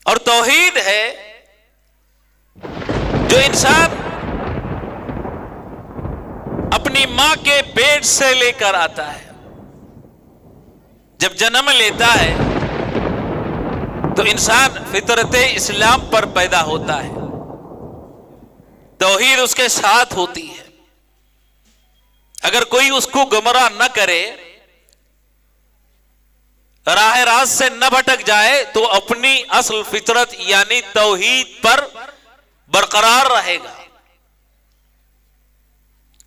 और तौहीद है जो इंसान अपनी मां के पेट से लेकर आता है। जब जन्म लेता है तो इंसान फितरत इस्लाम पर पैदा होता है, तौहीद उसके साथ होती है। अगर कोई उसको गुमराह न करे, राह रास्त से न भटक जाए, तो अपनी असल फितरत यानी तौहीद पर बरकरार रहेगा।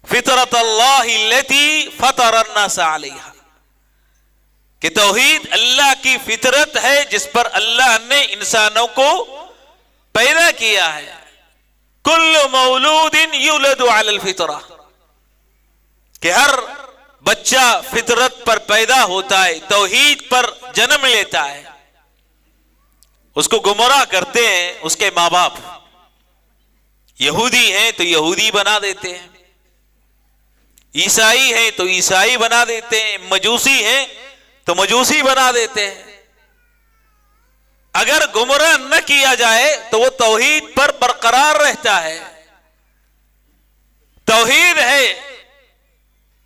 फितरत अल्लाह लती फतर अन्नास अलैहा, कि तौहीद अल्लाह की फितरत है जिस पर अल्लाह ने इंसानों को पैदा किया है। कुल्लु मौलूदिन युलदु अलल फितरा, कि हर बच्चा फितरत पर पैदा होता है, तौहीद पर जन्म लेता है। उसको गुमराह करते हैं उसके माँ बाप। यहूदी हैं तो यहूदी बना देते हैं, ईसाई हैं तो ईसाई बना देते हैं, मजूसी हैं तो मजूसी बना देते हैं। अगर गुमराह न किया जाए तो वो तौहीद पर बरकरार रहता है। तौहीद है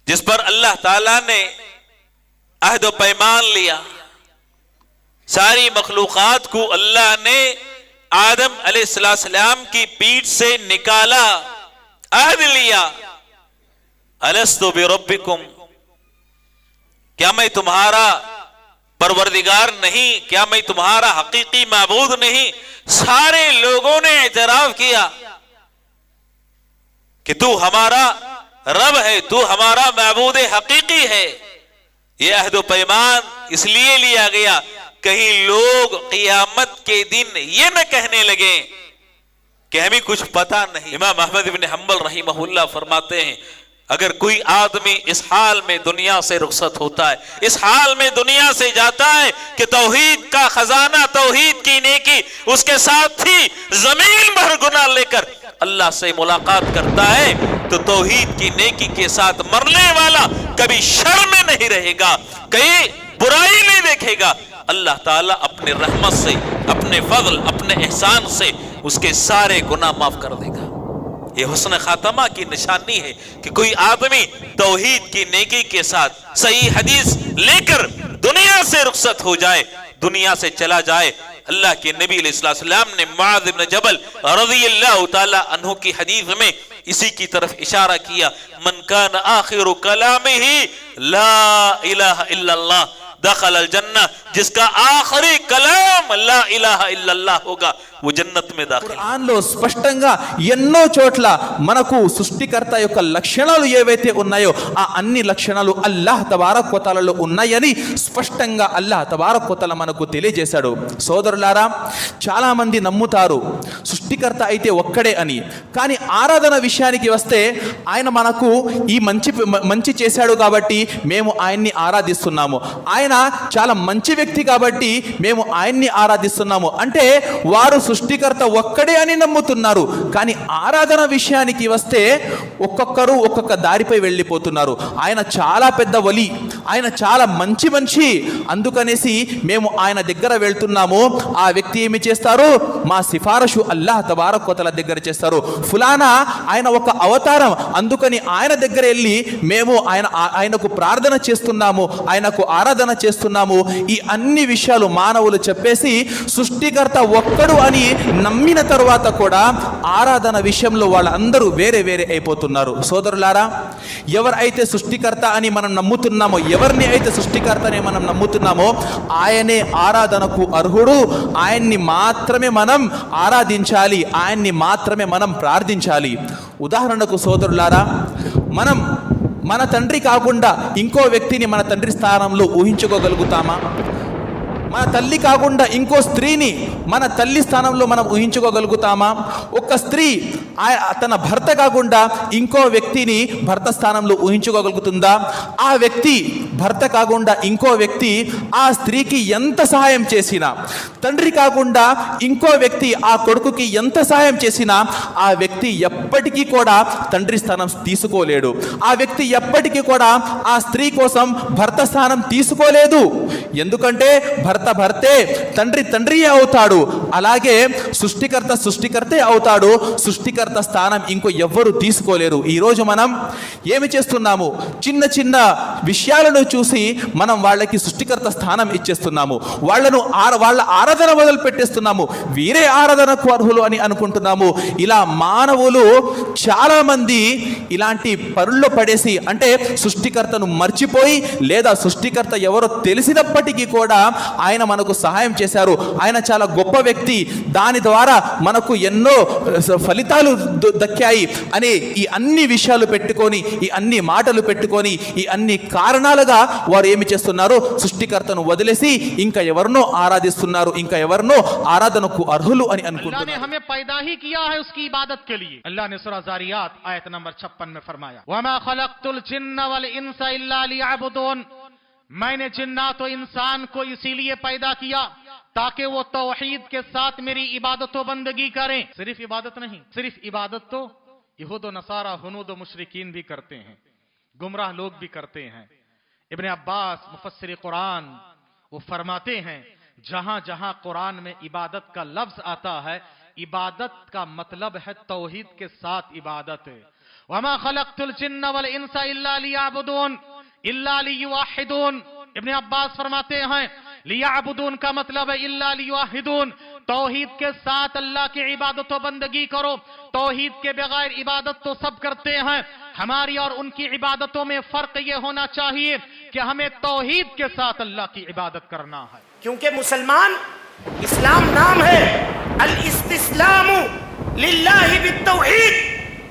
जिस पर अल्लाह ताला ने अहद व पैमान लिया। सारी मखलूकात को अल्लाह ने आदम अलैहिस्सलाम की पीठ से निकाला, अहद लिया, अलस्तु बिरब्बिकुम, क्या मैं तुम्हारा परवरदिगार नहीं, क्या मैं तुम्हारा हकीकी माबूद नहीं। सारे लोगों ने एतराफ किया कि तू हमारा रब है, तू हमारा माबूद हकीकी है। यह अहद व पैमान इसलिए लिया गया कहीं लोग क़ियामत के दिन ये न कहने लगे कि हमें कुछ पता नहीं। इमाम अहमद इब्न हंबल रहिमहुल्लाह फरमाते हैं, अगर कोई आदमी इस हाल में दुनिया से रुखसत होता है, इस हाल में दुनिया से जाता है कि तौहीद का खजाना, तौहीद की नेकी उसके साथ ही जमीन भर गुनाह लेकर अल्लाह से मुलाकात करता है, तो तौहीद की नेकी के साथ मरने वाला कभी शर्म में नहीं रहेगा, कहीं बुराई नहीं देखेगा। अल्लाह ताला अपने रहमत से, अपने फजल, अपने एहसान से उसके सारे गुनाह माफ कर देगा। ये हुस्न खातमा की निशानी है कि कोई आदमी तौहीद की नेकी के साथ सही हदीस लेकर दुनिया से रुखसत हो जाए, दुनिया से चला जाए। अल्लाह के नबी अलैहिस्सलाम ने मुआज़ इब्न जबल रज़ियल्लाहु ताला अन्हु की हदीस में इसी की तरफ इशारा किया, मन कान आखिरु कलामिही ला इलाहा इल्लल्लाह दखल अल जन्नह, जिसका आखिरी कलाम ला इलाहा इल्लल्लाह होगा वो जन्नत में दाखिल। ఖురాన్లో స్పష్టంగా ఎన్నో చోట్ల మనకు సృష్టికర్త యొక్క లక్షణాలు ఏవైతే ఉన్నాయో ఆ అన్ని లక్షణాలు అల్లాహ్ తబారక్ వ తఆలాలో ఉన్నాయని స్పష్టంగా అల్లాహ్ తబారక్ వ తఆలా మనకు తెలియజేశాడు. సోదరులారా, చాలా మంది నమ్ముతారు సృష్టికర్త అయితే ఒక్కడే అని, కానీ ఆరాధన విషయానికి వస్తే ఆయన మనకు ఈ మంచి చేశాడు కాబట్టి మేము ఆయన్ని ఆరాధిస్తున్నాము, ఆయన చాలా మంచి వ్యక్తి కాబట్టి మేము ఆయన్ని ఆరాధిస్తున్నాము అంటే వారు సృష్టికర్త ఒక్కడే అని నమ్ముతున్నారు. కానీ ఆరాధన విషయానికి వస్తే ఒక్కొక్కరు ఒక్కొక్క దారిపై వెళ్ళిపోతున్నారు. ఆయన చాలా పెద్ద వలి, ఆయన చాలా మంచి మనిషి, అందుకనేసి మేము ఆయన దగ్గర వెళ్తున్నాము. ఆ వ్యక్తి ఏమి చేస్తారు, మా సిఫారసు అల్లాహ్ తబారక్ వ తఆలా దగ్గర చేస్తారు. ఫులానా ఆయన ఒక అవతారం, అందుకని ఆయన దగ్గర వెళ్ళి మేము ఆయనకు ప్రార్థన చేస్తున్నాము, ఆయనకు ఆరాధన చేస్తున్నాము. ఈ అన్ని విషయాలు మానవులు చెప్పేసి సృష్టికర్త ఒక్కడు అని నమ్మిన తరువాత కూడా ఆరాధన విషయంలో వాళ్ళందరూ వేరే వేరే అయిపోతున్నారు. సోదరులారా, ఎవరైతే సృష్టికర్త అని మనం నమ్ముతున్నామో, ఎవరిని అయితే సృష్టికర్త అని మనం నమ్ముతున్నామో ఆయనే ఆరాధనకు అర్హుడు. ఆయన్ని మాత్రమే మనం ఆరాధించాలి, ఆయన్ని మాత్రమే మనం ప్రార్థించాలి. ఉదాహరణకు సోదరులారా, మనం మన తండ్రి కాకుండా ఇంకో వ్యక్తిని మన తండ్రి స్థానంలో ఊహించుకోగలుగుతామా? మన తల్లి కాకుండా ఇంకో స్త్రీని మన తల్లి స్థానంలో మనం ఊహించుకోగలుగుతామా? ఒక స్త్రీ తన భర్త కాకుండా ఇంకో వ్యక్తిని భర్త స్థానంలో ఊహించుకోగలుగుతుందా? ఆ వ్యక్తి భర్త కాకుండా ఇంకో వ్యక్తి ఆ స్త్రీకి ఎంత సహాయం చేసినా, తండ్రి కాకుండా ఇంకో వ్యక్తి ఆ కొడుకుకి ఎంత సహాయం చేసినా ఆ వ్యక్తి ఎప్పటికీ కూడా తండ్రి స్థానం తీసుకోలేడు. ఆ వ్యక్తి ఎప్పటికీ కూడా ఆ స్త్రీ కోసం భర్త స్థానం తీసుకోలేదు. ఎందుకంటే భర్త భర్తే తండ్రియే అవుతాడు. అలాగే సృష్టికర్తే అవుతాడు. సృష్టికర్త స్థానం ఇంకో ఎవ్వరు తీసుకోలేరు. ఈరోజు మనం ఏమి చేస్తున్నాము? చిన్న చిన్న విషయాలను చూసి మనం వాళ్ళకి సృష్టికర్త స్థానం ఇచ్చేస్తున్నాము. వాళ్ళ ఆరాధన మొదలు పెట్టేస్తున్నాము. వీరే ఆరాధనకు అర్హులు అని అనుకుంటున్నాము. ఇలా మానవులు చాలా మంది ఇలాంటి పరుల్లో పడేసి, అంటే సృష్టికర్తను మర్చిపోయి, లేదా సృష్టికర్త ఎవరో తెలిసినప్పటికీ కూడా ఆయన మనకు సహాయం చేశారు, ఆయన చాలా గొప్ప వ్యక్తి, దాని ద్వారా మనకు ఎన్నో ఫలితాలు దక్కాయి అనే ఈ అన్ని విషయాలు పెట్టుకొని, ఈ అన్ని మాటలు పెట్టుకొని, ఈ అన్ని కారణాలుగా వారు ఏమి చేస్తున్నారు? సృష్టికర్తను వదిలేసి ఇంకా ఎవరినో ఆరాధిస్తున్నారు, ఇంకా ఎవరినో ఆరాధనకు అర్హులు అని అనుకుంటున్నారు. अल्लाह ने हमें पैदा ही किया है उसकी इबादत के लिए. अल्लाह ने सूरह ज़ारियात आयत नंबर 56 में फरमाया, वमा खलक़तुल जिन्न वल इंसा इल्ला लियअबुदून, मैंने जिन्नात और इंसान को इसीलिए पैदा किया ताकि वो तौहीद के साथ मेरी इबादत व बंदगी करें. सिर्फ इबादत नहीं, सिर्फ इबादत तो यहूद व नसारा हुनूद व मुशरिकीन भी करते हैं, गुमराह लोग भी करते हैं. इब्न अब्बास मुफस्सिर कुरान वो फरमाते हैं, जहां जहां कुरान में इबादत का लफ्ज आता है, इबादत का मतलब है तौहीद के साथ इबादत. वमा खलक़तुल जिन्न वल इंसा इल्ला लियअबुदून इल्ला लियुवाहिदून. इब्न अब्बास फरमाते हैं, लियअबुदून का मतलब है इल्ला लियुवाहिदून, तौहीद के साथ अल्लाह की इबादत व बंदगी करो. तौहीद के बगैर इबादत तो सब करते हैं. हमारी और उनकी इबादतों में फर्क ये होना चाहिए कि हमें तौहीद के साथ अल्लाह की इबादत करना है. क्योंकि मुसलमान इस्लाम नाम है, अल इस्तिस्लामु लिल्लाहि बित्तौहीद,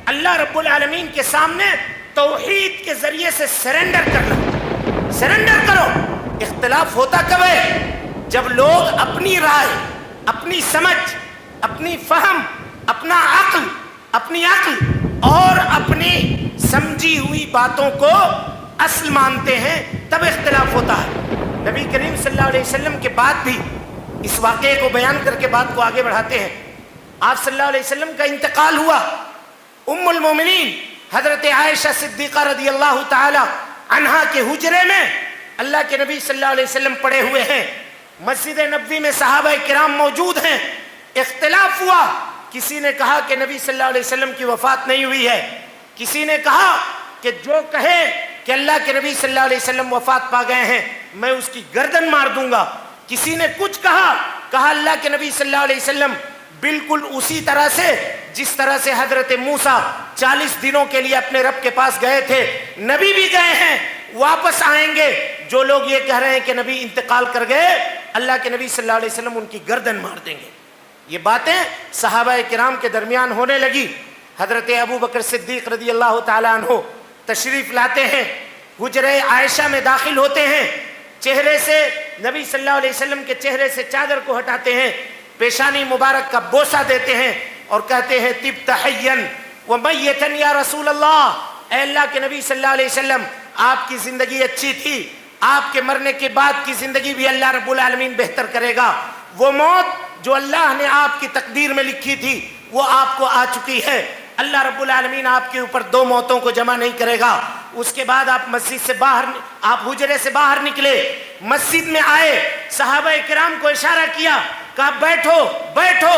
अल्लाह रब्बुल आलमीन के सामने तौहीद के जरिए से सरेंडर करना. सरेंडर करो. इख्तिलाफ होता कब है? जब लोग अपनी राय, अपनी समझ, अपनी फहम, अपना अपनी अक्ल और अपनी समझी हुई बातों को असल मानते हैं, तब इख्तिलाफ होता है. नबी करीम सल्लल्लाहु अलैहि वसल्लम के बाद भी इस वाक़े को बयान करके बात को आगे बढ़ाते हैं. आप सल्लल्लाहु अलैहि वसल्लम का इंतकाल हुआ. उम्मुल मोमिनीन हजरत आयशा सिद्दीक़ा रदियल्लाहु ताला अन्हा के हुजरे में अल्लाह के नबी सल्लल्लाहु अलैहि वसल्लम पड़े हुए हैं. मस्जिद नबवी में सहाबा किराम मौजूद हैं. इख्तिलाफ हुआ. किसी ने कहा कि नबी सल्लल्लाहु अलैहि वसल्लम की वफात नहीं हुई है. किसी ने कहा कि जो कहे कि अल्लाह के नबी सल्लल्लाहु अलैहि वसल्लम वफात पा गए हैं, मैं उसकी गर्दन मार दूंगा. किसी ने कुछ कहा अल्लाह के नबी सल्लल्लाहु अलैहि वसल्लम बिल्कुल उसी तरह से जिस तरह से हजरत मूसा 40 दिनों के लिए अपने रब के पास गए थे, नबी भी गए हैं, वापस आएंगे. जो लोग ये कह रहे हैं कि नबी इंतकाल कर गए, अल्लाह के नबी सल्लल्लाहु अलैहि वसल्लम उनकी गर्दन मार देंगे. ये बातें सहाबा किराम के दरमियान होने लगी. हजरत अबू बकर सिद्दीक रदियल्लाहु ताला अन्हु तशरीफ लाते हैं, हुजरे आयशा में दाखिल होते हैं. चेहरे से नबी सल्लल्लाहु अलैहि वसल्लम के चेहरे से चादर को हटाते हैं, पेशानी मुबारक का बोसा देते हैं और कहते हैं तिब्त हय्यन व मय्यतन या रसूल अल्लाह. ऐ अल्लाह के नबी सल्लल्लाहु अलैहि वसल्लम, आपकी जिंदगी अच्छी थी, आपके मरने के बाद की जिंदगी भी अल्लाह रब्बुल आलमीन बेहतर करेगा. वो मौत जो अल्लाह ने आपकी तकदीर में लिखी थी वो आपको आ चुकी है. अल्लाह रब्बुल आलमीन आपके ऊपर 2 मौतों को जमा नहीं करेगा. उसके बाद आप मस्जिद से बाहर, आप हुजरे से बाहर निकले, मस्जिद में आए, सहाबा किराम को इशारा किया, कहा बैठो बैठो.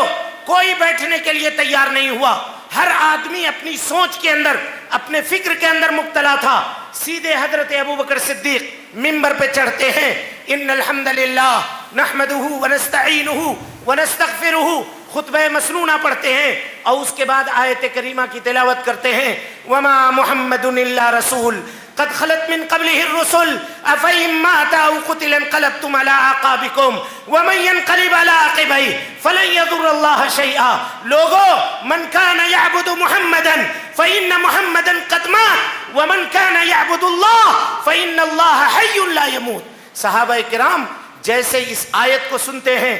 कोई बैठने के लिए तैयार नहीं हुआ. हर आदमी अपनी सोच के अंदर, अपने फिक्र के अंदर मुब्तला था. सीधे हजरत अबू बकर सिद्दीक मिंबर पे चढ़ते हैं. इन्नल हम्दुलिल्लाह नहमदुहु व नस्तईनुहु व नस्तगफिरुहु खुतबा मसनूना पढ़ते हैं और उसके बाद आयत करीमा की तिलावत करते हैं. वमा मुहम्मदुन इल्ला रसूल कद खलत मिन क़ब्लिहि रुसुल अफ़इन माता औ क़ुतिला इंक़लबतुम अला अक़ाबिकुम व मन यनक़लिब अला अक़िबैहि फ़लन यज़ुर्रल्लाह शैआ. लोगो मन कान यअबुदु मुहम्मदन फ़इन्न मुहम्मदन क़द मात व मन कान यअबुदुल्लाह फ़इन्नल्लाह हय्युन ला यमूत. सहाबा किराम जैसे इस आयत को सुनते हैं,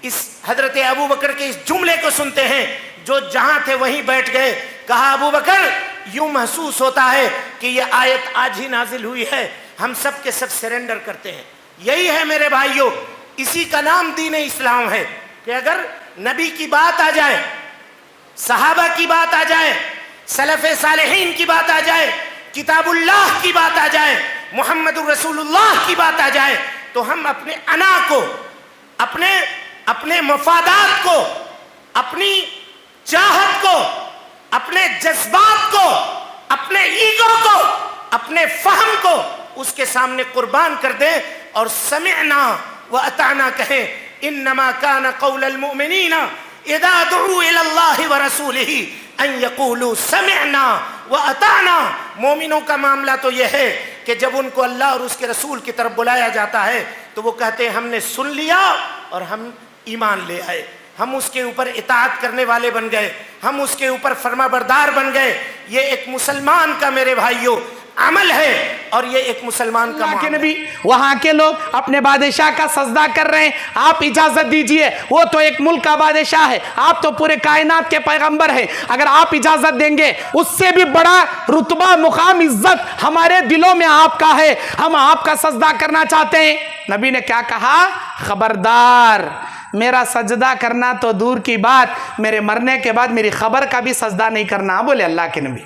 इस हजरत अबू बकर के इस जुमले को सुनते हैं, जो जहां थे वहीं बैठ गए. कहा अबू बकर, यूं महसूस होता है कि ये आयत आज ही नाजिल हुई है, हम सब के सब सरेंडर करते हैं. यही है मेरे भाइयों, इसी का नाम दीन इस्लाम है कि अगर नबी की बात आ जाए, सहाबा की बात आ जाए, सलफ़े सालेहीन की बात आ जाए, किताबुल्लाह की बात आ जाए, मुहम्मदुर रसूलुल्लाह की बात आ जाए, तो हम अपने अना को, अपने मफादात को, अपनी चाहत को, अपने जज्बात को, अपने ईगो को, अपने फहम को उसके सामने कुर्बान कर दे और समिअना व अताना कहे। इन्नमा कान कौलल मुमिनीना इदा दुऊ इलल्लाहि व रसूलिही अन यकूलू समिअना व अताना। मोमिनों का मामला तो यह है कि जब उनको अल्लाह और उसके रसूल की तरफ बुलाया जाता है तो वो कहते हैं हमने सुन लिया और हम ईमान ले आए, हम उसके ऊपर इताअत करने वाले बन गए, हम उसके ऊपर फरमाबरदार बन गए। ये एक मुसलमान का मेरे भाइयों अमल है और ये एक मुसलमान का अल्लाह के नबी वहां के लोग अपने बादशाह का सजदा कर रहे हैं, आप इजाजत दीजिए, वो तो एक मुल्क का बादशाह है, आप तो पूरे कायनात के पैगंबर हैं, अगर आप इजाजत देंगे उससे भी बड़ा रुतबा मुकाम इज्जत हमारे दिलों में आपका है, हम आपका सजदा करना चाहते हैं। नबी ने क्या कहा? खबरदार, मेरा सजदा करना तो दूर की बात, मेरे मरने के बाद मेरी खबर का भी सजदा नहीं करना, बोले अल्लाह के नबी।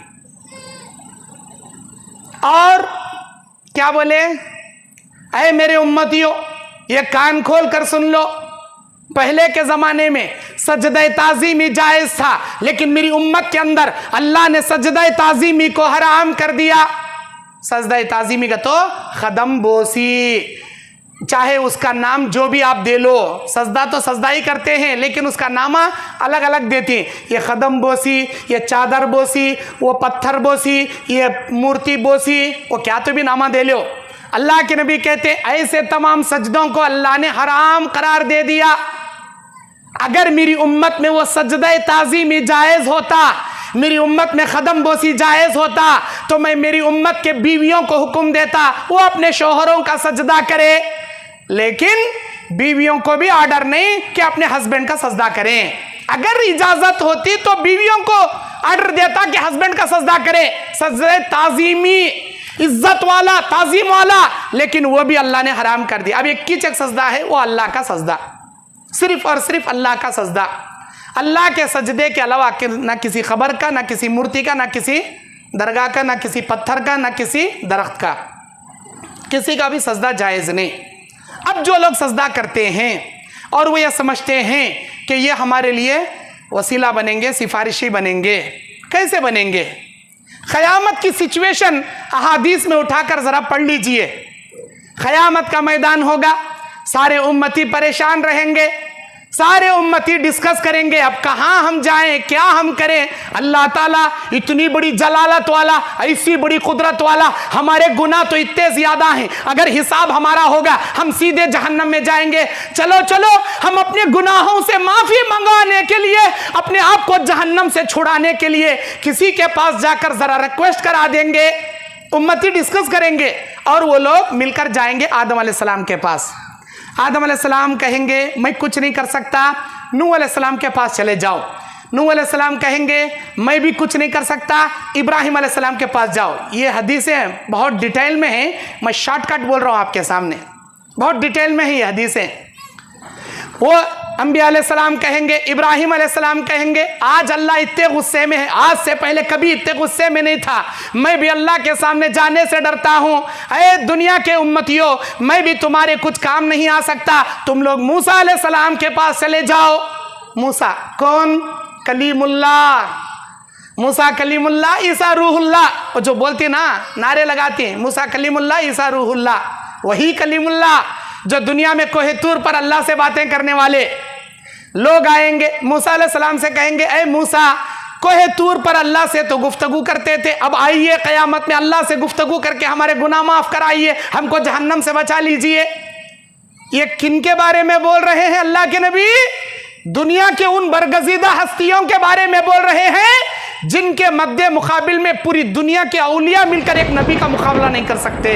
और क्या बोले? ऐ मेरे उम्मतियों, ये कान खोल कर सुन लो, पहले के जमाने में सजदा ताज़ीमी जायज था, लेकिन मेरी उम्मत के अंदर अल्लाह ने सजदा ताज़ीमी को हराम कर दिया। सजदा ताज़ीमी का तो खदम बोसी, चाहे उसका नाम जो भी आप दे लो, सजदा तो सजदा ही करते हैं लेकिन उसका नामा अलग अलग देते हैं। ये कदम बोसी, ये चादर बोसी, वो पत्थर बोसी, ये मूर्ति बोसी, वो क्या तो भी नामा दे लो। अल्लाह के नबी कहते ऐसे तमाम सजदों को अल्लाह ने हराम करार दे दिया। अगर मेरी उम्मत में वो सजदा ताज़ीमी जायज़ होता, मेरी उम्मत में कदम बोसी जायज़ होता, तो मैं मेरी उम्मत के बीवियों को हुक्म देता वो अपने शोहरों का सजदा करे, लेकिन बीवियों को भी ऑर्डर नहीं कि अपने हस्बैंड का सजदा करें। अगर इजाजत होती तो बीवियों को ऑर्डर देता कि हस्बैंड का सजदा करें, सजदा ताज़ीमी, इज्जत वाला, ताज़ीम वाला, लेकिन वो भी अल्लाह ने हराम कर दिया। अब एक कीचक सजदा है, वो अल्लाह का सजदा, सिर्फ और सिर्फ अल्लाह का सजदा। अल्लाह के सजदे के अलावा ना किसी खबर का, ना किसी मूर्ति का, ना किसी दरगाह का, ना किसी पत्थर का, ना किसी दरख्त का, किसी का भी सजदा जायज़ नहीं। अब जो लोग सजदा करते हैं और वो ये समझते हैं कि ये हमारे लिए वसीला बनेंगे, सिफारिशी बनेंगे, कैसे बनेंगे? क़यामत की सिचुएशन अहादीस में उठाकर ज़रा पढ़ लीजिए। क़यामत का मैदान होगा, सारे उम्मती परेशान रहेंगे, सारे उम्मती डिस्कस करेंगे अब कहाँ हम जाएं, क्या हम करें। अल्लाह ताला इतनी बड़ी जलालत वाला, ऐसी बड़ी कुदरत वाला, हमारे गुनाह तो इतने ज़्यादा हैं, अगर हिसाब हमारा होगा हम सीधे जहन्नम में जाएंगे। चलो चलो, हम अपने गुनाहों से माफ़ी मंगाने के लिए, अपने आप को जहन्नम से छुड़ाने के लिए किसी के पास जाकर ज़रा रिक्वेस्ट करा देंगे। उम्मती डिस्कस करेंगे और वो लोग मिलकर जाएंगे आदम अलैहिस्सलाम के पास। आदम अलैहिस्सलाम कहेंगे मैं कुछ नहीं कर सकता, नूह अलैहिस्सलाम के पास चले जाओ। नूह अलैहिस्सलाम कहेंगे मैं भी कुछ नहीं कर सकता, इब्राहिम अलैहिस्सलाम के पास जाओ। ये हदीसें बहुत डिटेल में हैं, मैं शॉर्टकट बोल रहा हूँ आपके सामने, बहुत डिटेल में है ये हदीसें। वो अंबिया अलैहिस्सलाम कहेंगे, इब्राहिम अलैहिस्सलाम कहेंगे आज अल्लाह इतने गुस्से में है, आज से पहले कभी इतने गुस्से में नहीं था, मैं भी अल्लाह के सामने जाने से डरता हूँ। ऐ दुनिया के उम्मतियों, मैं भी तुम्हारे कुछ काम नहीं आ सकता, तुम लोग मूसा अलैहिस्सलाम के पास चले जाओ। मूसा कौन? कलीमुल्लाह, मूसा कलीमुल्लाह, ईसा रूहुल्लाह, वो जो बोलती ना, नारे लगाती हैं मूसा कलीमुल्लाह, ईसा रूहुल्लाह, वही कलीमुल्लाह जो दुनिया में कोहे तूर पर अल्लाह से बातें करने वाले लोग आएंगे। मूसा अलैहिस्सलाम से कहेंगे ऐ मूसा, कोहे तूर पर अल्लाह से तो गुफ्तगू करते थे, अब आइए क़यामत में अल्लाह से गुफ्तगू करके हमारे गुनाह माफ़ कराइए, हमको जहन्नम से बचा लीजिए। ये किन के बारे में बोल रहे हैं अल्लाह के नबी? दुनिया के उन बरगजीदा हस्तियों के बारे में बोल रहे हैं जिनके मद्दे मुकाबिल में पूरी दुनिया के औलिया मिलकर एक नबी का मुकाबला नहीं कर सकते,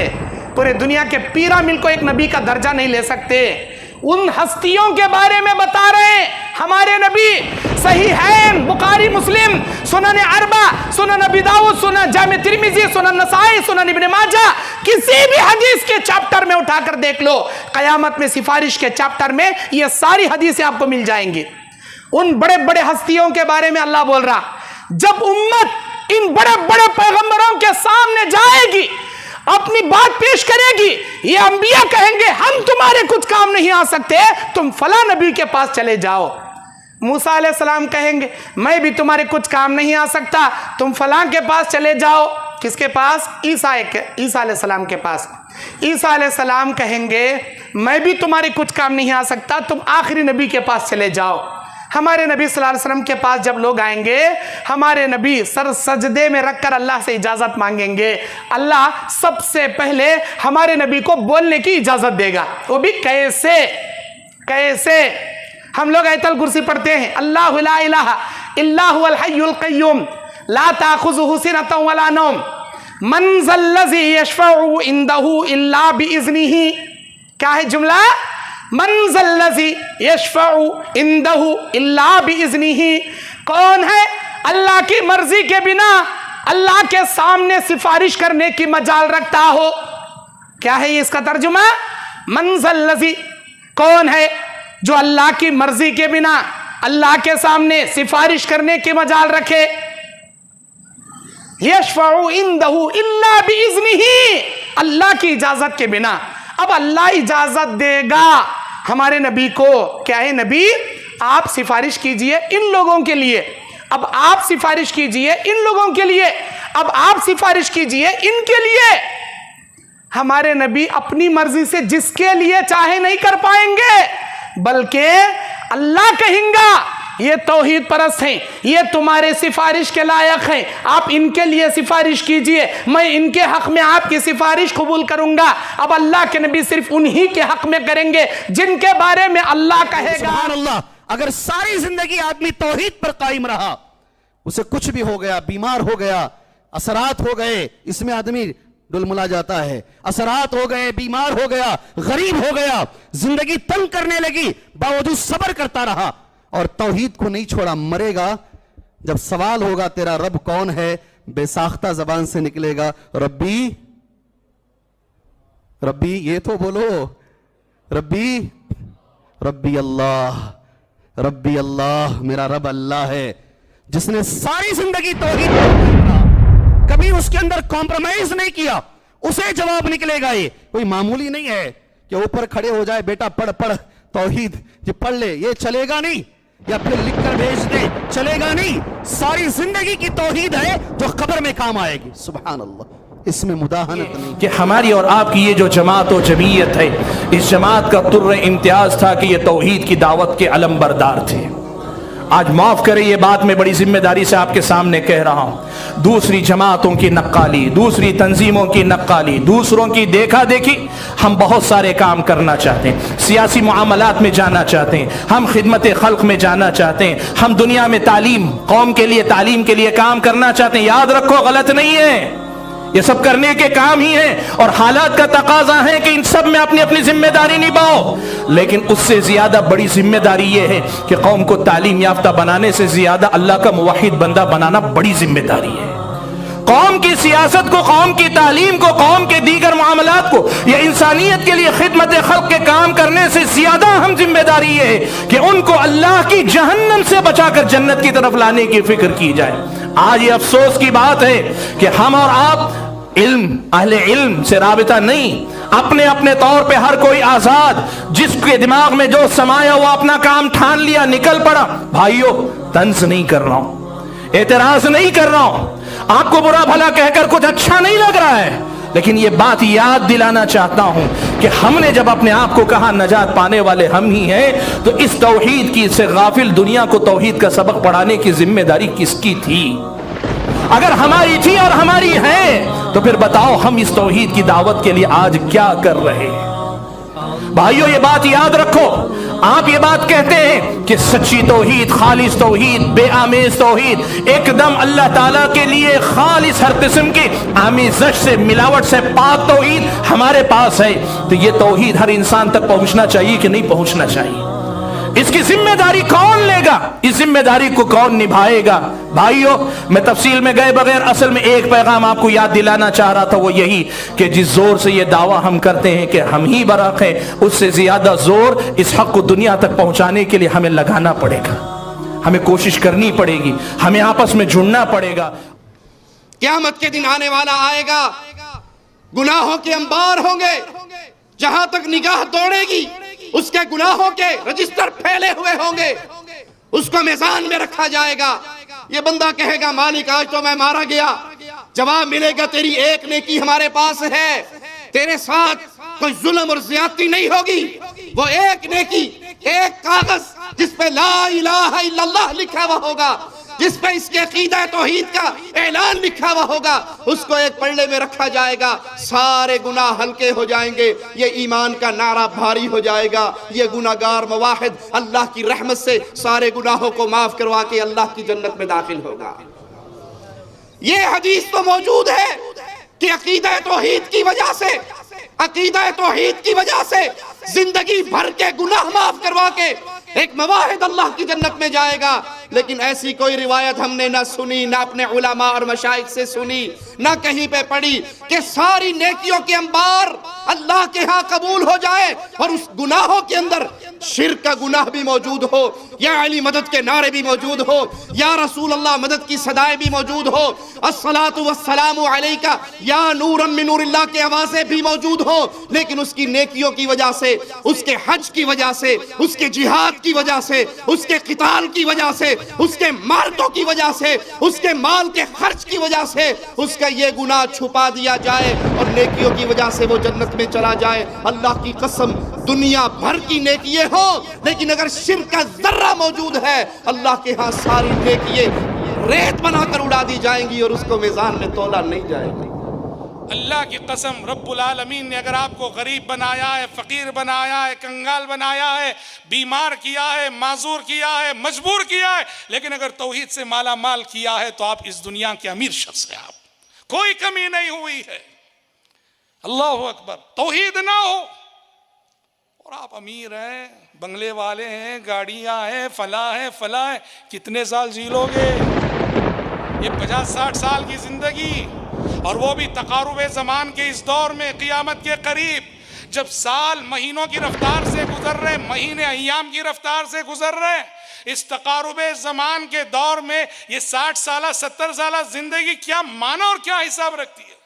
पूरे दुनिया के पीरा मिलकर एक नबी का दर्जा नहीं ले सकते। उन हस्तियों के बारे में बता रहे हैं हमारे नबी। सही है, बुखारी, मुस्लिम, सुनन अरबा, सुनन अबी दाऊद, सुनन जामे तिर्मिज़ी, सुनन नसाई, सुनन इब्न माजा, किसी भी हदीस के चैप्टर में उठाकर देख लो, कयामत में सिफारिश के चैप्टर में ये सारी हदीसें आपको मिल जाएंगी। उन बड़े बड़े हस्तियों के बारे में अल्लाह बोल रहा, जब उम्मत इन बड़े बड़े पैगंबरों के सामने जाएगी اپنی بات پیش کرے گی. یہ انبیاء کہیں گے ہم تمہارے کچھ کام نہیں آ سکتے, تم فلاں نبی کے پاس چلے جاؤ. موسیٰ علیہ السلام کہیں گے میں بھی تمہارے کچھ کام نہیں آ سکتا, تم فلاں کے پاس چلے جاؤ. کس کے پاس؟ عیسیٰ علیہ السلام کے پاس. عیسیٰ علیہ السلام کہیں گے میں بھی تمہارے کچھ کام نہیں آ سکتا, تم آخری نبی کے پاس چلے جاؤ. ہمارے نبی صلی اللہ علیہ وسلم کے پاس جب لوگ آئیں گے, ہمارے نبی سر سجدے میں رکھ کر اللہ سے اجازت مانگیں گے. اللہ سب سے پہلے ہمارے نبی کو بولنے کی اجازت دے گا. وہ بھی کیسے؟ ہم لوگ آیت الکرسی پڑھتے ہیں, اللہ لا الہ الا هو الحی القیوم لا تأخذہ سنۃ ولا نوم من ذا الذی یشفع عنده الا باذنہ. کیا ہے جملہ؟ من ذا الذی یشفع عنده الا باذنہ. کون ہے اللہ کی مرضی کے بنا اللہ کے سامنے سفارش کرنے کی مجال رکھتا ہو؟ کیا ہے اس کا ترجمہ؟ من ذا الذی, کون ہے جو اللہ کی مرضی کے بنا اللہ کے سامنے سفارش کرنے کی مجال رکھے؟ یشفع عنده الا باذنہ, اللہ کی اجازت کے بنا. اب اللہ اجازت دے گا ہمارے نبی کو. کیا ہے نبی آپ سفارش کیجئے ان لوگوں کے لیے, اب آپ سفارش کیجئے ان لوگوں کے لیے, اب آپ سفارش کیجئے ان کے لیے. ہمارے نبی اپنی مرضی سے جس کے لیے چاہے نہیں کر پائیں گے, بلکہ اللہ کہیں گا یہ توحید پرست ہیں, یہ تمہارے سفارش کے لائق ہیں, آپ ان کے لیے سفارش کیجئے, میں ان کے حق میں آپ کی سفارش قبول کروں گا. اب اللہ کے نبی صرف انہی کے حق میں کریں گے جن کے بارے میں اللہ کہے گا. سبحان اللہ. اگر ساری زندگی آدمی توحید پر قائم رہا, اسے کچھ بھی ہو گیا, بیمار ہو گیا, اثرات ہو گئے, اس میں آدمی ڈلملا جاتا ہے, اثرات ہو گئے, بیمار ہو گیا, غریب ہو گیا, زندگی تنگ کرنے لگی, باوجود صبر کرتا رہا اور توحید کو نہیں چھوڑا, مرے گا. جب سوال ہوگا تیرا رب کون ہے, بے ساختہ زبان سے نکلے گا ربی. ربی یہ تو بولو, ربی ربی اللہ, ربی اللہ, میرا رب اللہ ہے جس نے ساری زندگی توحید پر رہا, کبھی اس کے اندر کمپرومائز نہیں کیا. اسے جواب نکلے گا. یہ کوئی معمولی نہیں ہے کہ اوپر کھڑے ہو جائے بیٹا پڑھ توحید یہ پڑھ لے, یہ چلے گا نہیں, یا پھر لکھ کر بھیج دے, چلے گا نہیں. ساری زندگی کی توحید ہے جو قبر میں کام آئے گی. سبحان اللہ, اس میں مداہنت نہیں. کہ ہماری اور آپ کی یہ جو جماعت و جمعیت ہے, اس جماعت کا طر امتیاز تھا کہ یہ توحید کی دعوت کے علم بردار تھے. آج معاف کریں یہ بات میں بڑی ذمہ داری سے آپ کے سامنے کہہ رہا ہوں, دوسری جماعتوں کی نقالی, دوسری تنظیموں کی نقالی, دوسروں کی دیکھا دیکھی, ہم بہت سارے کام کرنا چاہتے ہیں, سیاسی معاملات میں جانا چاہتے ہیں, ہم خدمت خلق میں جانا چاہتے ہیں, ہم دنیا میں تعلیم, قوم کے لیے تعلیم کے لیے کام کرنا چاہتے ہیں. یاد رکھو غلط نہیں ہے, یہ سب کرنے کے کام ہی ہیں اور حالات کا تقاضا ہے کہ ان سب میں اپنی اپنی ذمہ داری نبھاؤ. لیکن اس سے زیادہ بڑی ذمہ داری یہ ہے کہ قوم کو تعلیم یافتہ بنانے سے زیادہ اللہ کا موحد بندہ بنانا بڑی ذمہ داری ہے. قوم کی سیاست کو, قوم کی تعلیم کو, قوم کے دیگر معاملات کو یا انسانیت کے لیے خدمت خلق کے کام کرنے سے زیادہ اہم ذمہ داری یہ ہے کہ ان کو اللہ کی جہنم سے بچا کر جنت کی طرف لانے کی فکر کی جائے. آج یہ افسوس کی بات ہے کہ ہم اور آپ اہل علم سے رابطہ نہیں, اپنے اپنے طور پہ ہر کوئی آزاد, جس کے دماغ میں جو سمایا وہ اپنا کام ٹھان لیا, نکل پڑا. بھائیو طنز نہیں کر رہا ہوں, اعتراض نہیں کر رہا ہوں, آپ کو برا بھلا کہہ کر کچھ اچھا نہیں لگ رہا ہے, لیکن یہ بات یاد دلانا چاہتا ہوں کہ ہم نے جب اپنے آپ کو کہا نجات پانے والے ہم ہی ہیں, تو اس توحید کی سے غافل دنیا کو توحید کا سبق پڑھانے کی ذمہ داری کس کی تھی؟ اگر ہماری تھی اور ہماری ہے تو پھر بتاؤ ہم اس توحید کی دعوت کے لیے آج کیا کر رہے ہیں؟ بھائیو یہ بات یاد رکھو, آپ یہ بات کہتے ہیں کہ سچی توحید, خالص توحید, بے آمیز توحید, ایک دم اللہ تعالیٰ کے لیے خالص ہر قسم کی آمیزش سے, ملاوٹ سے پاک توحید ہمارے پاس ہے. تو یہ توحید ہر انسان تک پہنچنا چاہیے کہ نہیں پہنچنا چاہیے؟ اس کی ذمہ داری کون لے گا؟ اس ذمہ داری کو کون نبھائے گا؟ بھائیو میں تفصیل میں گئے بغیر اصل میں ایک پیغام آپ کو یاد دلانا چاہ رہا تھا, وہ یہی کہ جس زور سے یہ دعویٰ ہم کرتے ہیں کہ ہم ہی برحق ہیں, اس سے زیادہ زور اس حق کو دنیا تک پہنچانے کے لیے ہمیں لگانا پڑے گا, ہمیں کوشش کرنی پڑے گی, ہمیں آپس میں جڑنا پڑے گا. قیامت کے دن آنے والا آئے گا गुनाहों के अंबार होंगे, जहां तक निगाह दौड़ेगी उसके गुनाहों के रजिस्टर फैले हुए होंगे, उसको मीज़ान में रखा जाएगा। ये बंदा कहेगा मालिक आज तो मैं मारा गया, जवाब मिलेगा तेरी एक नेकी हमारे पास है, तेरे साथ कोई जुल्म और ज़्यादती नहीं होगी। वो एक नेकी, एक कागज जिस पे ला इलाहा इल्लल्लाह लिखा हुआ होगा, जिस पे इसके अकीदा तौहीद का ऐलान लिखा हुआ होगा, उसको एक पल्ले में रखा जाएगा। सारे गुनाह हल्के हो जाएंगे, ये ईमान का नारा भारी हो जाएगा। ये गुनाहगार मुवाहिद अल्लाह की रहमत से सारे गुनाहों को माफ करवा के अल्लाह की जन्नत में दाखिल होगा। ये हदीस तो मौजूद है कि अकीदा तौहीद की वजह से, अकीदा तौहीद की वजह से जिंदगी भर के गुनाह माफ करवा के एक मुवाहिद अल्लाह की जन्नत में जाएगा। लेकिन ऐसी कोई रिवायत हमने ना सुनी, ना अपने उलमा और मशाइख से सुनी, ना कहीं पे पढ़ी कि सारी नेकियों के अंबार अल्लाह के यहाँ कबूल हो जाए और उस गुनाहों के अंदर शिर्क का गुनाह भी मौजूद हो, या अली मदद के नारे भी मौजूद हो, या रसूल अल्लाह मदद की सदाएं भी मौजूद हो, अस्सलातु वस्सलामु अलैका या नूरम मिन नूरिल्लाह की आवाज़ें भी मौजूद हो। लेकिन उसकी नेकियों की वजह से, उसके हज की वजह से, उसके जिहाद की वजह से, उसके क़िताल की वजह से, उसके मार्टों की वजह से, उसके माल के खर्च की वजह से उसका ये गुनाह छुपा दिया जाए और नेकियों की वजह से वो जन्नत में चला जाए। अल्लाह की कसम, दुनिया भर की नेकियां हो, लेकिन अगर शिर्क का जर्रा मौजूद है, अल्लाह के यहाँ सारी नेकियां रेत बनाकर उड़ा दी जाएंगी और उसको मीज़ान में तोला नहीं जाएगा। अल्लाह की कसम, रब्बुल आलमीन ने अगर आपको गरीब बनाया है, फकीर बनाया है, कंगाल बनाया है, बीमार किया है, माजूर किया है, मजबूर किया है, लेकिन अगर तौहीद से माला माल किया है तो आप इस दुनिया के अमीर शख्स हैं। आप कोई कमी नहीं हुई है। अल्लाह अकबर। तौहीद ना हो और आप अमीर हैं, बंगले वाले हैं, गाड़ियां हैं, फला है, कितने साल जी लोगे? ये 50-60 साल की जिंदगी, और वो भी तकारुबे ज़मान के इस दौर में, क़ियामत के करीब, जब साल महीनों की रफ्तार से गुजर रहे, महीने अय्याम की रफ्तार से गुजर रहे, इस तकारुबे ज़मान के दौर में ये 60 साल 70 साल जिंदगी क्या माना और क्या हिसाब रखती है?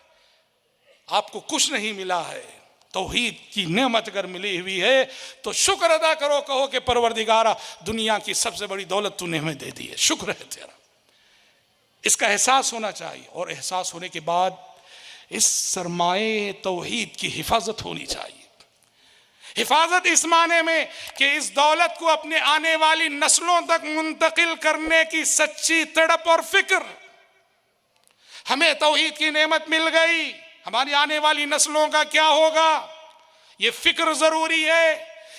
आपको कुछ नहीं मिला है। तौहीद की नेमत अगर मिली हुई है तो शुक्र अदा करो, कहो कि परवरदिगारा दुनिया की सबसे बड़ी दौलत तूने हमें दे दी है, शुक्र है तेरा। इसका एहसास होना चाहिए, और एहसास होने के बाद इस सरमाए तौहीद की हिफाजत होनी चाहिए। हिफाजत इस माने में कि इस दौलत को अपने आने वाली नस्लों तक मुंतकिल करने की सच्ची तड़प और फिक्र। हमें तौहीद की नेमत मिल गई, हमारी आने वाली नस्लों का क्या होगा, ये फिक्र जरूरी है,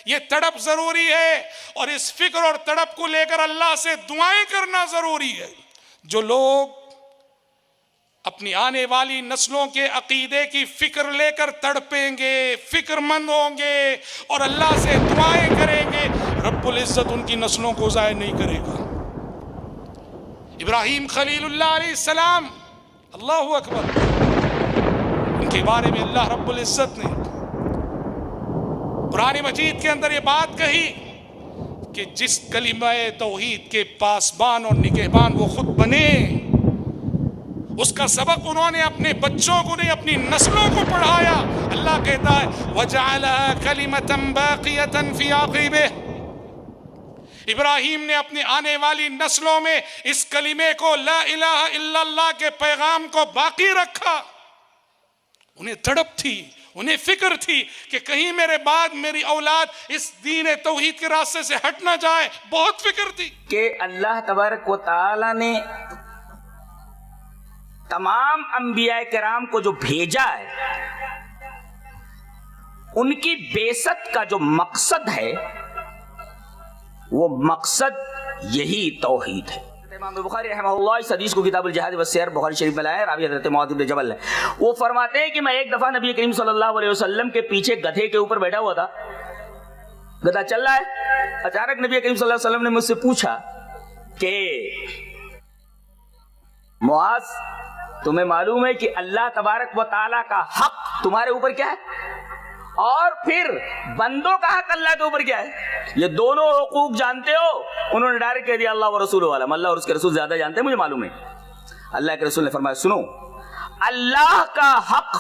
ये तड़प जरूरी है, और इस फिक्र और तड़प को लेकर अल्लाह से दुआएं करना जरूरी है। जो लोग अपनी आने वाली नस्लों के अकीदे की फिक्र लेकर तड़पेंगे, फिक्रमंद होंगे और अल्लाह से दुआएं करेंगे, रब्बुल इज्जत उनकी नस्लों को ज़ाय नहीं करेगा। इब्राहीम खलीलुल्लाह अलैहिस्सलाम, अल्लाहु अकबर, उनके बारे में अल्लाह रब्बुल इज्जत ने कुरान मजीद के अंदर ये बात कही कि जिस कलिमाए तौहीद के पासबान और निगहबान वो खुद बने, उसका सबक उन्होंने अपने बच्चों को नहीं, अपनी नस्लों को पढ़ाया। अल्लाह कहता है वजअलहा कलिमतन बाक़ियतन फ़ी आक़िबिह, इब्राहीम ने अपनी आने वाली नस्लों में इस कलिमे को, ला इलाहा इल्लल्लाह के पैगाम को बाकी रखा। उन्हें तड़प थी, उन्हें फिक्र थी कि कहीं मेरे बाद मेरी औलाद इस दीन तौहीद के रास्ते से हट ना जाए, बहुत फिक्र थी। कि अल्लाह तबारक व तआला ने तमाम अंबिया किराम को जो भेजा है, उनकी बेसत का जो मकसद है, वो मकसद यही तौहीद है। इमाम बुखारी रहमहुल्लाह इस हदीस को किताबुल जिहाद व सियर बुखारी शरीफ में लाए, रावी हज़रत मुआज़ इब्न जबल है। वो फरमाते हैं कि मैं एक दफा नबी करीम सल्लल्लाहु अलैहि वसल्लम के पीछे गधे के ऊपर बैठा हुआ था, गधा चल रहा है। अचानक नबी करीम सल्लल्लाहु अलैहि वसल्लम ने मुझसे पूछा कि मुआज़, तुम्हें मालूम है कि अल्लाह तबारक व तआला का हक तुम्हारे ऊपर क्या है, और फिर बंदों का हक अल्लाह के ऊपर क्या है? ये दोनों हुकूक जानते हो? उन्होंने डायरेक्ट कह दिया अल्लाह व रसूल वाला, अल्लाह और उसके रसूल ज्यादा जानते हैं, मुझे मालूम है। अल्लाह के रसूल ने फरमाया, सुनो, अल्लाह का हक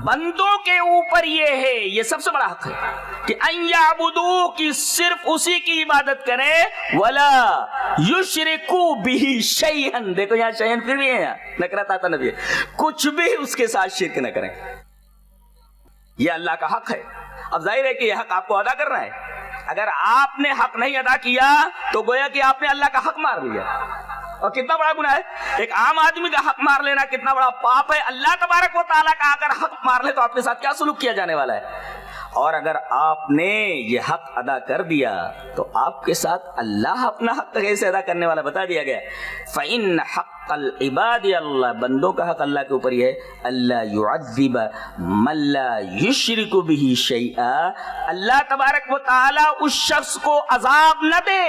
بندوں کے اوپر یہ ہے، یہ سب سے بڑا حق ہے کہ اَن کی صرف اسی کی عبادت کریں، ولا یشرکوا بہ شیئا، دیکھو یہاں شیئا پھر بھی ہے، نکرات آتا نبی، کچھ بھی اس کے ساتھ شرک نہ کریں. یہ اللہ کا حق ہے. اب ظاہر ہے کہ یہ حق آپ کو ادا کرنا ہے. اگر آپ نے حق نہیں ادا کیا تو گویا کہ آپ نے اللہ کا حق مار لیا، اور کتنا بڑا گناہ ہے. ایک عام آدمی کا حق مار لینا کتنا بڑا پاپ ہے. اللہ تبارک و تعالیٰ کا اگر حق مار لے تو آپ کے ساتھ کیا سلوک کیا جانے والا ہے. اور اگر آپ نے یہ حق ادا کر دیا تو آپ کے ساتھ اللہ اپنا حق کیسے ادا کرنے والا بتا دیا گیا. فَإِنَّ حَقَّ العباد، اللہ بندوں کا حق اللہ کے اوپر یہ ہے، اللہ يعذب من لا یشرک بہ شیئا، اللہ تبارک و تعالی اس شخص کو عذاب نہ دے،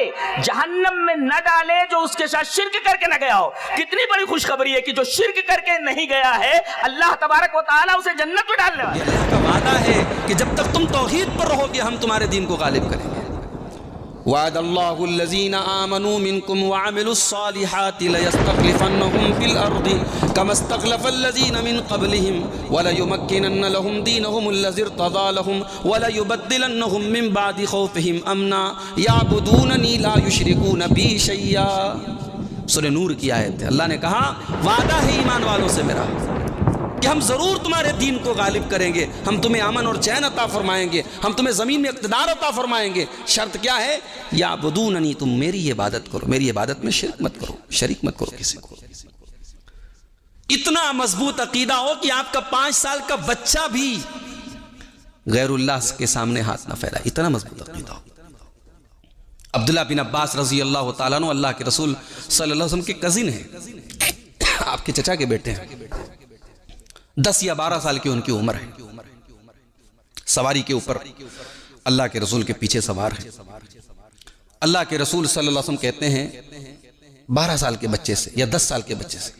جہنم میں نہ ڈالے جو اس کے ساتھ شرک کر کے نہ گیا ہو. کتنی بڑی خوشخبری ہے کہ جو شرک کر کے نہیں گیا ہے اللہ تبارک و تعالی اسے جنت میں ڈالنے والا ہے. یہ اللہ کا وعدہ ہے کہ جب تک تم توحید پر رہو گے ہم تمہارے دین کو غالب کریں گے. وعد اللہ الذین آمنوا منکم وعملوا الصالحات لیستخلفنہم فی الارض کما استخلف الذین من قبلہم وليمکنن لهم دینہم الذی ارتضی لهم وليبدلنہم من بعد خوفہم امنا یعبدوننی لا یشرکون بی شیئا. سورہ نور کی آیت ہے. اللہ نے کہا وعدہ ہے ایمان والوں سے میرا کہ ہم ضرور تمہارے دین کو غالب کریں گے، ہم تمہیں امن اور چین عطا فرمائیں گے، ہم تمہیں زمین میں اقتدار عطا فرمائیں گے. شرط کیا ہے؟ یعبدوننی، تم میری عبادت کرو، میری عبادت میں شرک مت کرو، شریک مت کرو کسی کو. اتنا مضبوط عقیدہ ہو کہ آپ کا 5 سال کا بچہ بھی غیر اللہ کے سامنے ہاتھ نہ پھیلائے، اتنا مضبوط عقیدہ ہو. عبداللہ بن عباس رضی اللہ تعالیٰ عنہ اللہ کے رسول صلی اللہ علیہ وسلم کے کزن ہیں، آپ کے چچا کے بیٹے ہیں. 10 یا 12 سال کی ان کی عمر ہے. سواری کے اوپر اللہ کے رسول کے پیچھے سوار ہے. اللہ کے رسول صلی اللہ علیہ وسلم کہتے ہیں 12 سال کے بچے سے یا 10 سال کے بچے سے،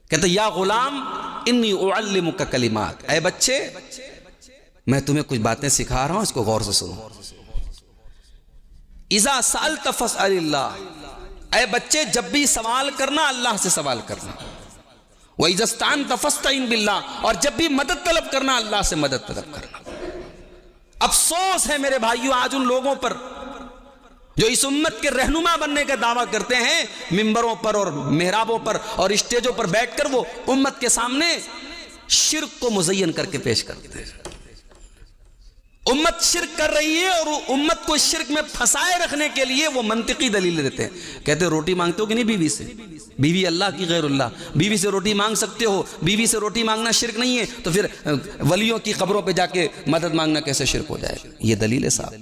کہتے ہیں یا غلام انی اعلمک کلمات، اے بچے میں تمہیں کچھ باتیں سکھا رہا ہوں، اس کو غور سے سنو. اذا سألت فاسأل اللہ، اے بچے جب بھی سوال کرنا اللہ سے سوال کرنا. وَإِذَا اسْتَعَنْتَ فَاسْتَعِنْ بِاللَّهِ، اور جب بھی مدد طلب کرنا اللہ سے مدد طلب کرنا. افسوس ہے میرے بھائیو آج ان لوگوں پر جو اس امت کے رہنما بننے کا دعویٰ کرتے ہیں، ممبروں پر اور محرابوں پر اور اسٹیجوں پر بیٹھ کر وہ امت کے سامنے شرک کو مزین کر کے پیش کرتے ہیں. امت شرک کر رہی ہے اور امت کو شرک میں پھنسائے رکھنے کے لیے وہ منطقی دلیل دیتے ہیں. کہتے ہیں روٹی مانگتے ہو کہ نہیں بیوی سے؟ بیوی اللہ کی غیر اللہ، بیوی سے روٹی مانگ سکتے ہو، بیوی سے روٹی مانگنا شرک نہیں ہے، تو پھر ولیوں کی قبروں پہ جا کے مدد مانگنا کیسے شرک ہو جائے؟ یہ دلیل ہے صاحب.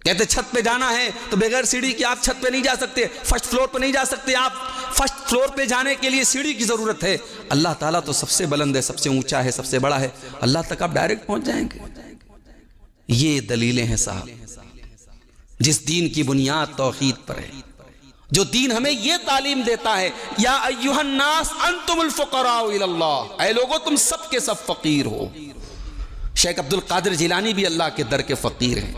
کہتے چھت پہ جانا ہے تو بغیر سیڑھی کے آپ چھت پہ نہیں جا سکتے، فرسٹ فلور پہ نہیں جا سکتے آپ، فرسٹ فلور پہ جانے کے لیے سیڑھی کی ضرورت ہے. اللہ تعالیٰ تو سب سے بلند ہے، سب سے اونچا ہے، سب سے بڑا ہے، اللہ تک آپ ڈائریکٹ پہنچ جائیں گے. یہ دلیلیں ہیں صاحب. جس دین کی بنیاد توحید پر ہے، جو دین ہمیں یہ تعلیم دیتا ہے یا ایھا الناس انتم الفقراء الی اللہ، اے لوگو تم سب کے سب فقیر ہو. شیخ عبد القادر جیلانی بھی اللہ کے در کے فقیر ہیں،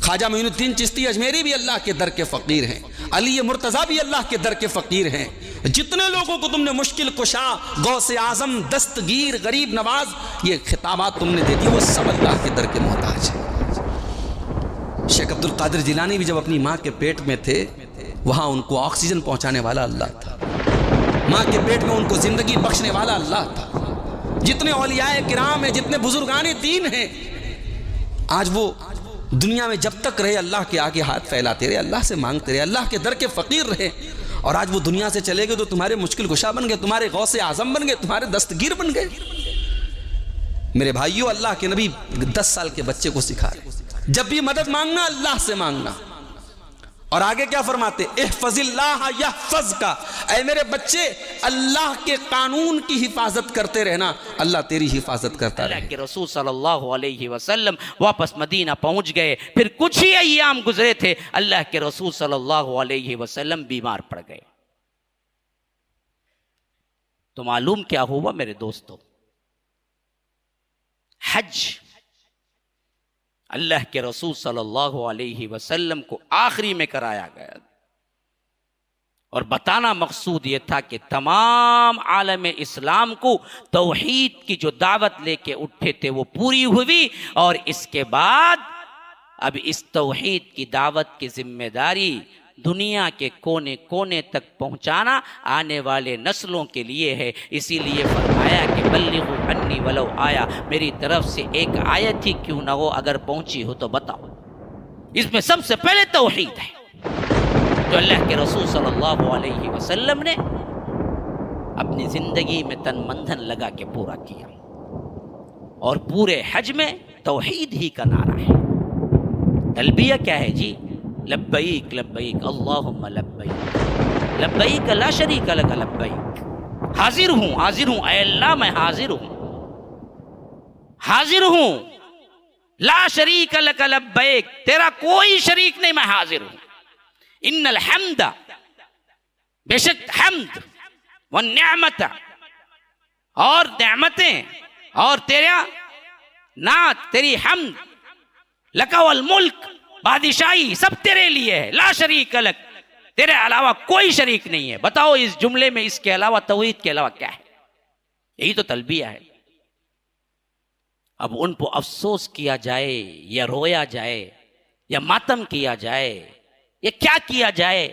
خواجہ معین الدین چشتی اجمیری بھی اللہ کے در کے فقیر ہیں، علی مرتضیٰ بھی اللہ کے در کے فقیر ہیں. جتنے لوگوں کو تم نے مشکل کشا، غوث اعظم، دستگیر، غریب نواز، یہ خطابات تم نے دے دی، وہ سب اللہ کے در کے محتاج ہیں. شیخ عبد القادر جیلانی بھی جب اپنی ماں کے پیٹ میں تھے وہاں ان کو آکسیجن پہنچانے والا اللہ تھا، ماں کے پیٹ میں ان کو زندگی بخشنے والا اللہ تھا. جتنے اولیاء کرام ہیں، جتنے بزرگان دین ہیں، آج وہ دنیا میں جب تک رہے اللہ کے آگے ہاتھ پھیلاتے رہے، اللہ سے مانگتے رہے، اللہ کے در کے فقیر رہے. اور آج وہ دنیا سے چلے گئے تو تمہارے مشکل کشا بن گئے، تمہارے غوث اعظم بن گئے، تمہارے دستگیر بن گئے. میرے بھائیو اللہ کے نبی 10 سال کے بچے کو سکھا رہے جب بھی مدد مانگنا اللہ سے مانگنا. اور آگے کیا فرماتے؟ احفظ اللہ یحفظک، اے میرے بچے اللہ کے قانون کی حفاظت کرتے رہنا، اللہ تیری حفاظت کرتا رہے. اللہ کے رسول صلی اللہ علیہ وسلم واپس مدینہ پہنچ گئے، پھر کچھ ہی ایام گزرے تھے اللہ کے رسول صلی اللہ علیہ وسلم بیمار پڑ گئے. تو معلوم کیا ہوا میرے دوستو؟ حج اللہ کے رسول صلی اللہ علیہ وسلم کو آخری میں کرایا گیا اور بتانا مقصود یہ تھا کہ تمام عالم اسلام کو توحید کی جو دعوت لے کے اٹھے تھے وہ پوری ہوئی، اور اس کے بعد اب اس توحید کی دعوت کی ذمہ داری دنیا کے کونے کونے تک پہنچانا آنے والے نسلوں کے لیے ہے۔ اسی لیے فرمایا کہ بلغوا عنی ولو آیا، میری طرف سے ایک آیت ہی کیوں نہ ہو، اگر پہنچی ہو تو بتاؤ۔ اس میں سب سے پہلے توحید ہے جو اللہ کے رسول صلی اللہ علیہ وسلم نے اپنی زندگی میں تن من دھن لگا کے پورا کیا، اور پورے حج میں توحید ہی کا نعرہ ہے۔ تلبیہ کیا ہے جی؟ لبیک لبیک اللہم لبیک لبیک لا شریک لک لبیک، حاضر ہوں اے اللہ میں حاضر ہوں لا شریک لک لبیک، تیرا کوئی شریک نہیں، میں حاضر ہوں۔ ان الحمد، بے شک حمد، والنعمت، اور نعمتیں اور تیرا نعت، تیری حمد، لک والملک، بادشاہی سب تیرے لیے ہے، لا شریک لک، تیرے علاوہ کوئی شریک نہیں ہے۔ بتاؤ اس جملے میں اس کے علاوہ، توحید کے علاوہ کیا ہے؟ یہی تو تلبیہ ہے۔ اب ان کو افسوس کیا جائے یا رویا جائے یا ماتم کیا جائے یا کیا کیا جائے،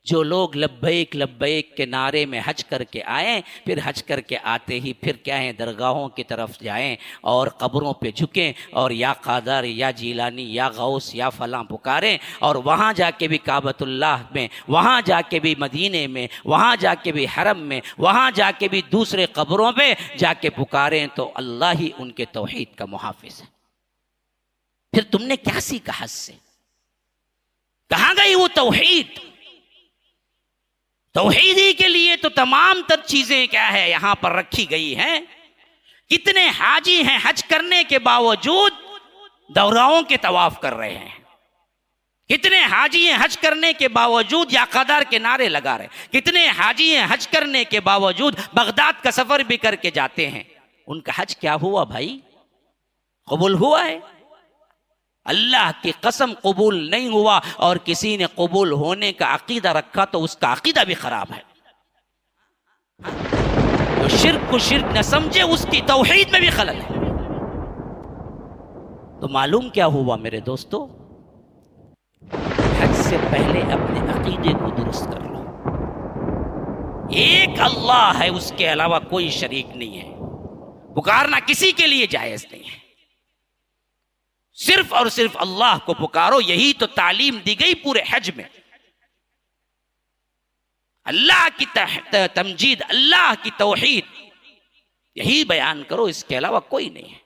جو لوگ لبیک لبیک کے نعرے میں حج کر کے آئیں، پھر حج کر کے آتے ہی پھر کیا ہیں، درگاہوں کی طرف جائیں اور قبروں پہ جھکیں اور یا قادر یا جیلانی یا غوث یا فلاں پکاریں، اور وہاں جا کے بھی کعبۃ اللہ میں، وہاں جا کے بھی مدینے میں، وہاں جا کے بھی حرم میں، وہاں جا کے بھی دوسرے قبروں پہ جا کے پکاریں، تو اللہ ہی ان کے توحید کا محافظ ہے۔ پھر تم نے کیا سیکھا حج سے؟ کہاں گئی وہ توحید؟ توحیدی کے لیے تو تمام تر چیزیں کیا ہے یہاں پر رکھی گئی ہیں۔ کتنے حاجی ہیں حج کرنے کے باوجود دوراؤں کے طواف کر رہے ہیں، کتنے حاجی ہیں حج کرنے کے باوجود یا قدر کے نعرے لگا رہے ہیں، کتنے حاجی ہیں حج کرنے کے باوجود بغداد کا سفر بھی کر کے جاتے ہیں۔ ان کا حج کیا ہوا بھائی؟ قبول ہوا ہے؟ اللہ کی قسم قبول نہیں ہوا، اور کسی نے قبول ہونے کا عقیدہ رکھا تو اس کا عقیدہ بھی خراب ہے۔ جو شرک کو شرک نہ سمجھے اس کی توحید میں بھی خلل ہے۔ تو معلوم کیا ہوا میرے دوستو؟ حج سے پہلے اپنے عقیدے کو درست کر لو۔ ایک اللہ ہے، اس کے علاوہ کوئی شریک نہیں ہے، پکارنا کسی کے لیے جائز نہیں ہے، صرف اور صرف اللہ کو پکارو۔ یہی تو تعلیم دی گئی پورے حج میں، اللہ کی تمجید، اللہ کی توحید، یہی بیان کرو، اس کے علاوہ کوئی نہیں ہے۔